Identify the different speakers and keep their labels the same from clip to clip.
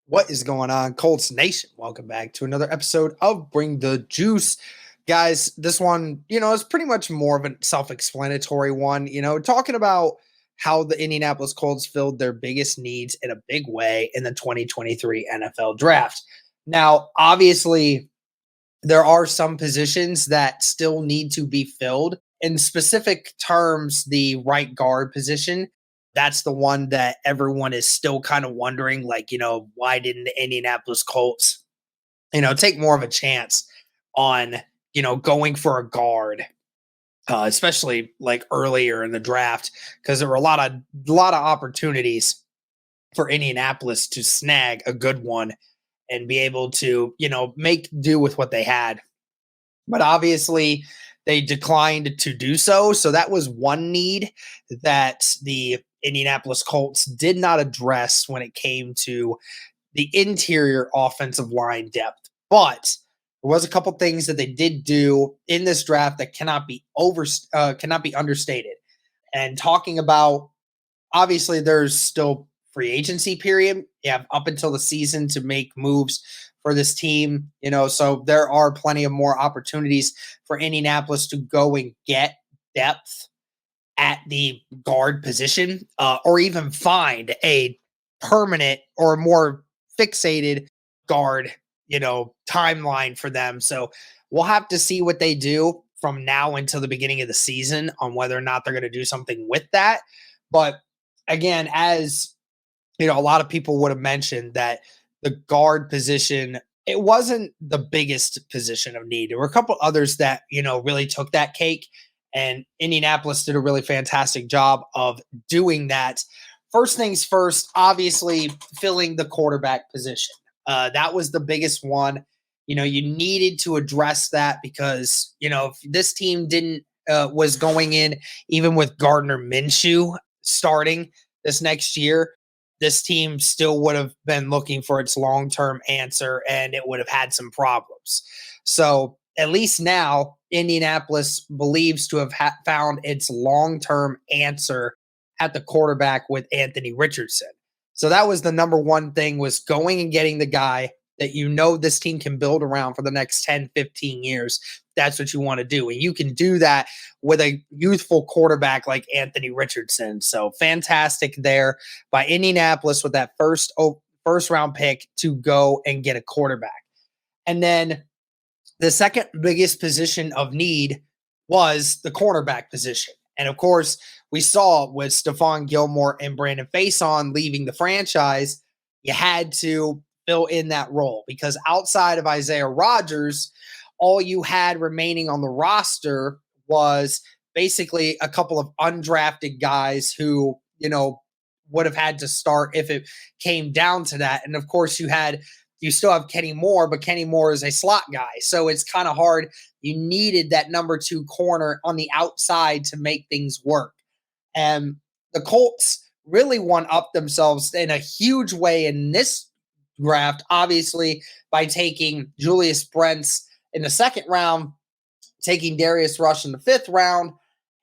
Speaker 1: What is going on, Colts Nation? Welcome back to another episode of Bring the Juice. Guys, this one, is pretty much more of a self explanatory one, talking about how the Indianapolis Colts filled their biggest needs in a big way in the 2023 NFL draft. Now, obviously, there are some positions that still need to be filled. In specific terms, the right guard position, that's the one that everyone is still kind of wondering, like, why didn't the Indianapolis Colts, take more of a chance on, going for a guard, especially like earlier in the draft, because there were a lot of opportunities for Indianapolis to snag a good one and be able to, make do with what they had, but obviously they declined to do so. So that was one need that the Indianapolis Colts did not address when it came to the interior offensive line depth. But there was a couple things that they did do in this draft that cannot be understated. And talking about, obviously there's still free agency period. You have up until the season to make moves for this team, so there are plenty of more opportunities for Indianapolis to go and get depth at the guard position, or even find a permanent or more fixated guard, timeline for them. So we'll have to see what they do from now until the beginning of the season on whether or not they're going to do something with that. But again, as a lot of people would have mentioned that the guard position, it wasn't the biggest position of need. There were a couple others that, really took that cake, and Indianapolis did a really fantastic job of doing that. First things first, obviously filling the quarterback position. That was the biggest one. You needed to address that because, if this team didn't, was going in even with Gardner Minshew starting this next year, this team still would have been looking for its long-term answer and it would have had some problems. So at least now Indianapolis believes to have found its long-term answer at the quarterback with Anthony Richardson. So that was the number one thing, was going and getting the guy that this team can build around for the next 10, 15 years. That's what you want to do. And you can do that with a youthful quarterback like Anthony Richardson. So fantastic there by Indianapolis with that first round pick to go and get a quarterback. And then the second biggest position of need was the cornerback position. And of course, we saw with Stephon Gilmore and Brandon Faison leaving the franchise, you had to fill in that role because outside of Isaiah Rodgers, all you had remaining on the roster was basically a couple of undrafted guys who, would have had to start if it came down to that. And of course, you still have Kenny Moore, but Kenny Moore is a slot guy. So it's kind of hard. You needed that number 2 corner on the outside to make things work. And the Colts really one-upped themselves in a huge way in this draft, obviously, by taking Julius Brents in the second round, taking Darius Rush in the 5th round,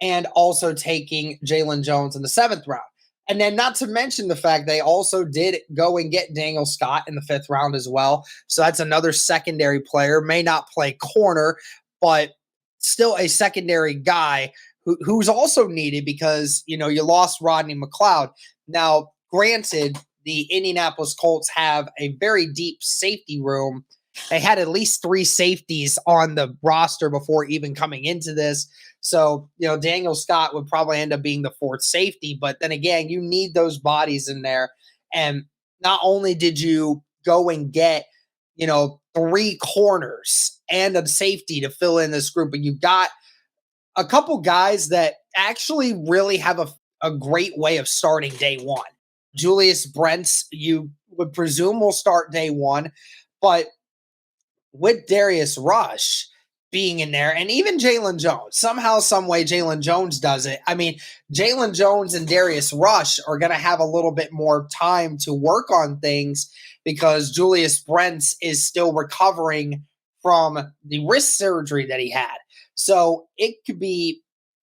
Speaker 1: and also taking Jalen Jones in the 7th round. And then not to mention the fact they also did go and get Daniel Scott in the 5th round as well. So that's another secondary player, may not play corner, but still a secondary guy who's also needed because, you lost Rodney McLeod. Now, granted, the Indianapolis Colts have a very deep safety room. They had at least 3 safeties on the roster before even coming into this. So, Daniel Scott would probably end up being the 4th safety. But then again, you need those bodies in there. And not only did you go and get, 3 corners and a safety to fill in this group, but you got a couple guys that actually really have a great way of starting day one. Julius Brents, you would presume, will start day one. But with Darius Rush being in there, and even Jalen Jones, somehow, some way, Jalen Jones does it. I mean, Jalen Jones and Darius Rush are going to have a little bit more time to work on things because Julius Brents is still recovering from the wrist surgery that he had. So it could be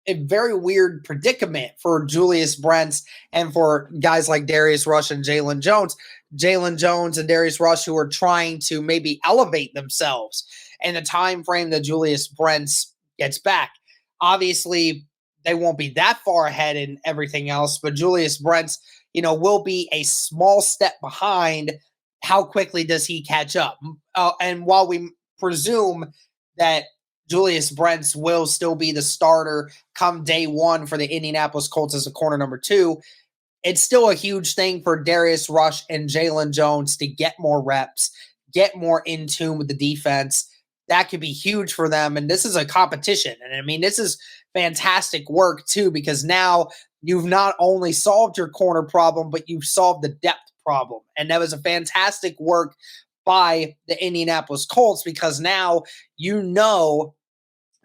Speaker 1: a very weird predicament for Julius Brents and for guys like Darius Rush and Jalen Jones. Jalen Jones and Darius Rush, who are trying to maybe elevate themselves in the time frame that Julius Brents gets back. Obviously, they won't be that far ahead in everything else, but Julius Brents, will be a small step behind. How quickly does he catch up? And while we presume that Julius Brents will still be the starter come day one for the Indianapolis Colts as a corner number two, it's still a huge thing for Darius Rush and Jalen Jones to get more reps, get more in tune with the defense. That could be huge for them. And this is a competition. And I mean, this is fantastic work too, because now you've not only solved your corner problem, but you've solved the depth problem. And that was a fantastic work by the Indianapolis Colts, because now you know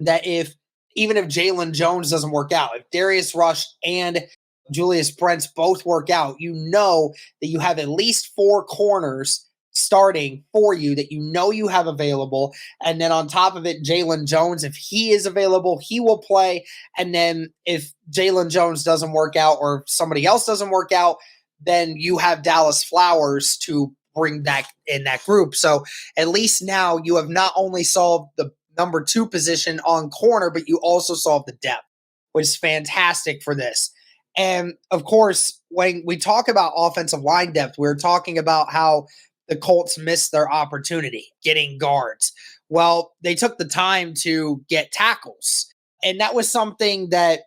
Speaker 1: that even if Jalen Jones doesn't work out, if Darius Rush and Julius Brents both work out, you know that you have at least four corners starting for you that you have available. And then on top of it, Jalen Jones, if he is available, he will play. And then if Jalen Jones doesn't work out or somebody else doesn't work out, then you have Dallas Flowers to bring that in that group. So at least now you have not only solved the number two position on corner, but you also solved the depth, which is fantastic for this. And of course, when we talk about offensive line depth, we're talking about how the Colts missed their opportunity getting guards. Well, they took the time to get tackles. And that was something that,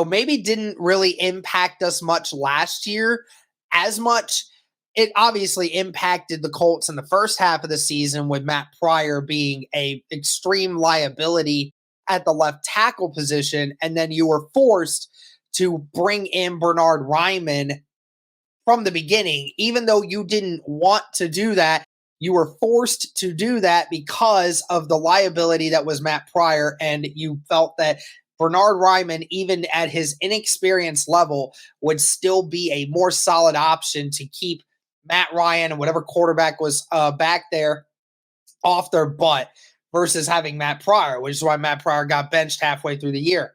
Speaker 1: maybe didn't really impact us much last year as much. It obviously impacted the Colts in the first half of the season with Matt Pryor being a extreme liability at the left tackle position. And then you were forced to bring in Bernhard Raimann from the beginning. Even though you didn't want to do that, you were forced to do that because of the liability that was Matt Pryor. And you felt that Bernhard Raimann, even at his inexperienced level, would still be a more solid option to keep Matt Ryan and whatever quarterback was back there off their butt versus having Matt Pryor, which is why Matt Pryor got benched halfway through the year.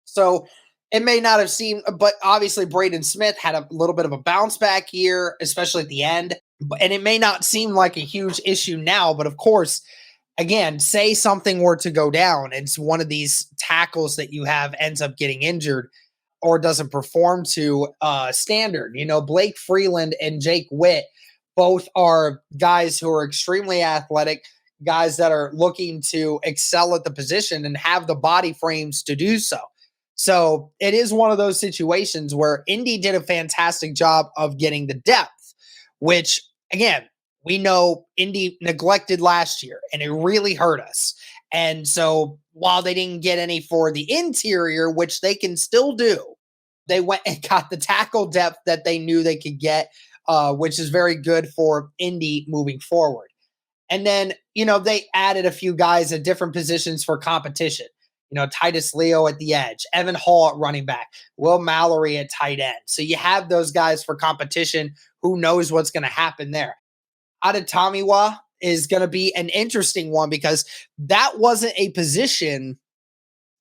Speaker 1: So it may not have seemed, but obviously Braden Smith had a little bit of a bounce back year, especially at the end. And it may not seem like a huge issue now, but of course, again, say something were to go down and one of these tackles that you have ends up getting injured or doesn't perform to standard. Blake Freeland and Jake Witt both are guys who are extremely athletic, guys that are looking to excel at the position and have the body frames to do so. So it is one of those situations where Indy did a fantastic job of getting the depth, which, again, we know Indy neglected last year, and it really hurt us. And so while they didn't get any for the interior, which they can still do, they went and got the tackle depth that they knew they could get, which is very good for Indy moving forward. And then, they added a few guys at different positions for competition. Titus Leo at the edge, Evan Hall at running back, Will Mallory at tight end. So you have those guys for competition. Who knows what's going to happen there? Adetomiwa is going to be an interesting one because that wasn't a position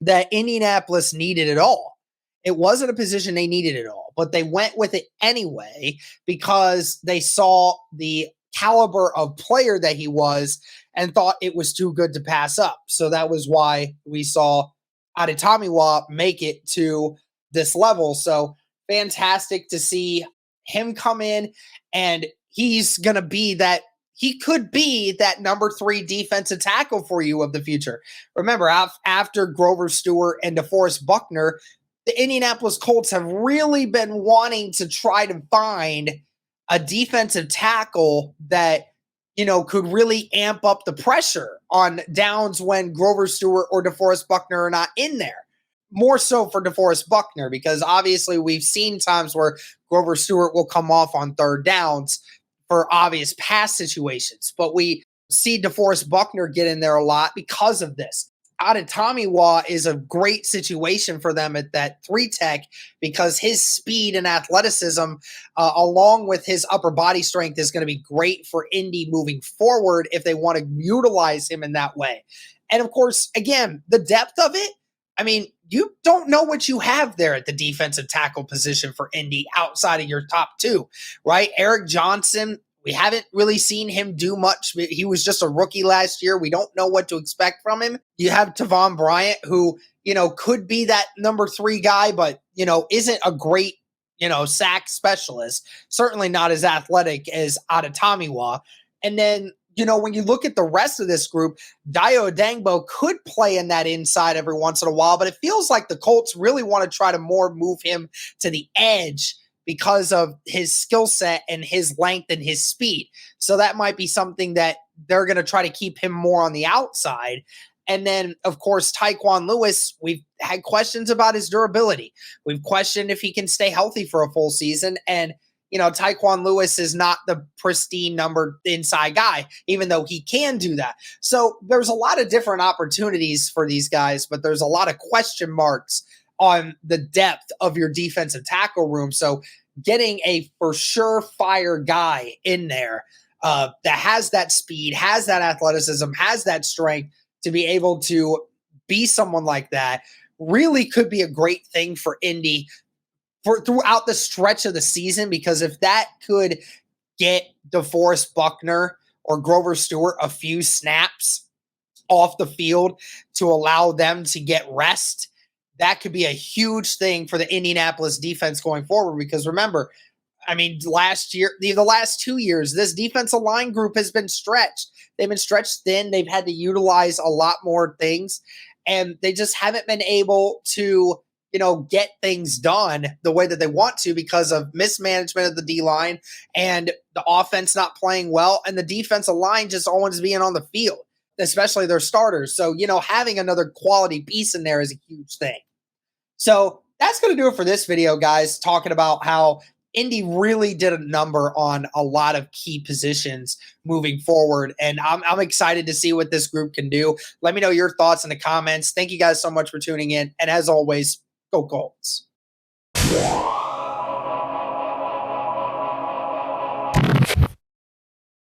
Speaker 1: that Indianapolis needed at all. It wasn't a position they needed at all, but they went with it anyway because they saw the caliber of player that he was and thought it was too good to pass up. So that was why we saw Adetomiwa make it to this level. So fantastic to see him come in, and he's going to be that. He could be that number 3 defensive tackle for you of the future. Remember, after Grover Stewart and DeForest Buckner, the Indianapolis Colts have really been wanting to try to find a defensive tackle that, could really amp up the pressure on downs when Grover Stewart or DeForest Buckner are not in there. More so for DeForest Buckner, because obviously we've seen times where Grover Stewart will come off on third downs for obvious pass situations. But we see DeForest Buckner get in there a lot because of this. Adetomiwa is a great situation for them at that 3 tech because his speed and athleticism, along with his upper body strength, is going to be great for Indy moving forward if they want to utilize him in that way. And of course, again, the depth of it, I mean, you don't know what you have there at the defensive tackle position for Indy outside of your top two, right? Eric Johnson, we haven't really seen him do much. He was just a rookie last year. We don't know what to expect from him. You have Tavon Bryant, who, could be that number 3 guy, but, isn't a great, sack specialist. Certainly not as athletic as Adetomiwa. And then, when you look at the rest of this group, Dio Dangbo could play in that inside every once in a while, but it feels like the Colts really want to try to more move him to the edge because of his skill set and his length and his speed. So that might be something that they're going to try to keep him more on the outside. And then, of course, Tyquan Lewis, we've had questions about his durability. We've questioned if he can stay healthy for a full season. And Tyquan Lewis is not the pristine number inside guy, even though he can do that. So there's a lot of different opportunities for these guys, but there's a lot of question marks on the depth of your defensive tackle room. So getting a for sure fire guy in there that has that speed, has that athleticism, has that strength to be able to be someone like that really could be a great thing for Indy for throughout the stretch of the season, because if that could get DeForest Buckner or Grover Stewart a few snaps off the field to allow them to get rest, that could be a huge thing for the Indianapolis defense going forward. Because remember, I mean, last year, the last 2 years, this defensive line group has been stretched. They've been stretched thin. They've had to utilize a lot more things, and they just haven't been able to get things done the way that they want to because of mismanagement of the D-line and the offense not playing well and the defensive line just always being on the field, especially their starters. So, having another quality piece in there is a huge thing. So that's going to do it for this video, guys, talking about how Indy really did a number on a lot of key positions moving forward. And I'm excited to see what this group can do. Let me know your thoughts in the comments. Thank you guys so much for tuning in. And as always, go Colts.